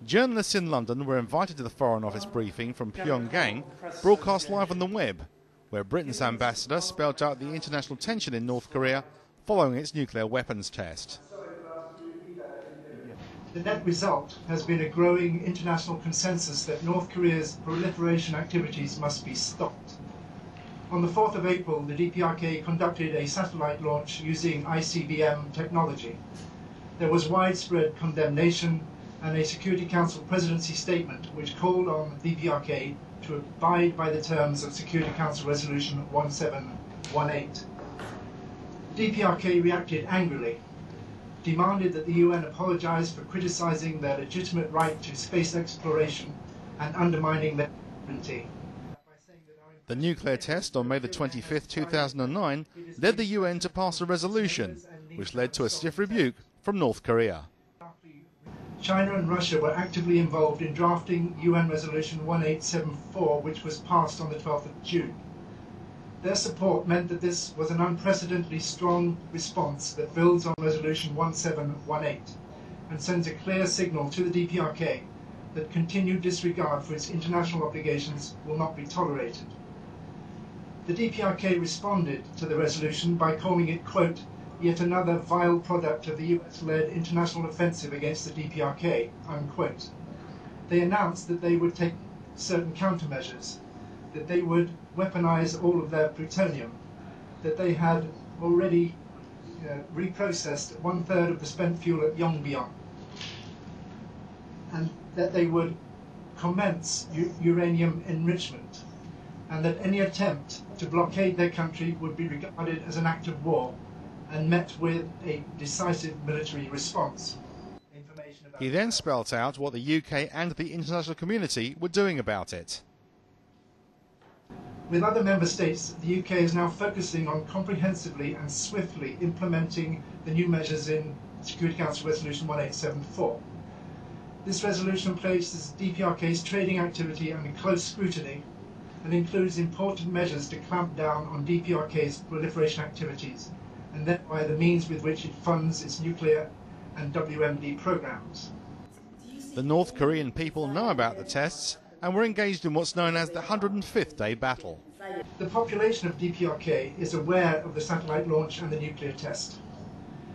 Journalists in London were invited to the Foreign Office briefing from Pyongyang, broadcast live on the web, where Britain's ambassador spelled out the international tension in North Korea following its nuclear weapons test. The net result has been a growing international consensus that North Korea's proliferation activities must be stopped. On the 4th of April, the DPRK conducted a satellite launch using ICBM technology. There was widespread condemnation and a Security Council presidency statement which called on the DPRK to abide by the terms of Security Council Resolution 1718. The DPRK reacted angrily, demanded that the UN apologize for criticizing their legitimate right to space exploration and undermining their sovereignty. The nuclear test on May 25, 2009 led the UN to pass a resolution, which led to a stiff rebuke from North Korea. China and Russia were actively involved in drafting UN Resolution 1874, which was passed on the 12th of June. Their support meant that this was an unprecedentedly strong response that builds on Resolution 1718 and sends a clear signal to the DPRK that continued disregard for its international obligations will not be tolerated. The DPRK responded to the resolution by calling it, quote, yet another vile product of the US-led international offensive against the DPRK, unquote. They announced that they would take certain countermeasures, that they would weaponize all of their plutonium, that they had already reprocessed 1/3 of the spent fuel at Yongbyon, and that they would commence uranium enrichment, and that any attempt to blockade their country would be regarded as an act of war and met with a decisive military response. He then spelt out what the UK and the international community were doing about it. With other member states, the UK is now focusing on comprehensively and swiftly implementing the new measures in Security Council Resolution 1874. This resolution places DPRK's trading activity under close scrutiny and includes important measures to clamp down on DPRK's proliferation activities and thereby the means with which it funds its nuclear and WMD programs. The North Korean people know about the tests and were engaged in what's known as the 105th day battle. The population of DPRK is aware of the satellite launch and the nuclear test.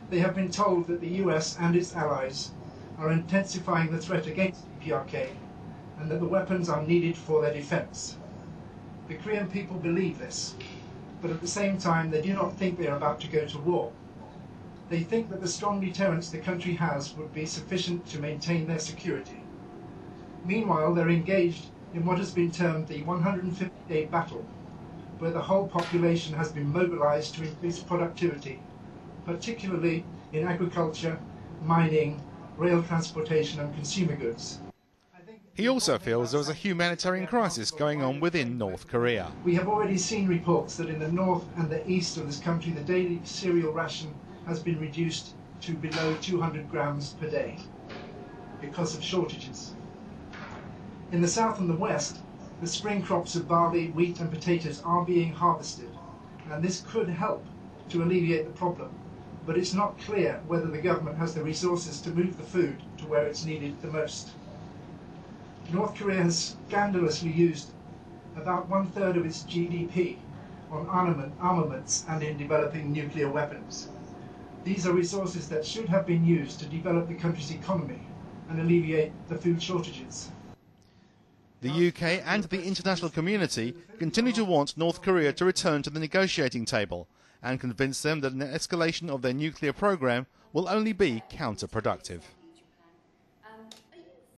They have been told that the US and its allies are intensifying the threat against DPRK and that the weapons are needed for their defense. The Korean people believe this, but at the same time they do not think they are about to go to war. They think that the strong deterrence the country has would be sufficient to maintain their security. Meanwhile, they're engaged in what has been termed the 150-day battle, where the whole population has been mobilized to increase productivity, particularly in agriculture, mining, rail transportation and consumer goods. He also feels there was a humanitarian crisis going on within North Korea. We have already seen reports that in the north and the east of this country the daily cereal ration has been reduced to below 200 grams per day because of shortages. In the south and the west, the spring crops of barley, wheat and potatoes are being harvested, and this could help to alleviate the problem, but it's not clear whether the government has the resources to move the food to where it's needed the most. North Korea has scandalously used about 1/3 of its GDP on armaments and in developing nuclear weapons. These are resources that should have been used to develop the country's economy and alleviate the food shortages. The UK and the international community continue to want North Korea to return to the negotiating table and convince them that an escalation of their nuclear program will only be counterproductive.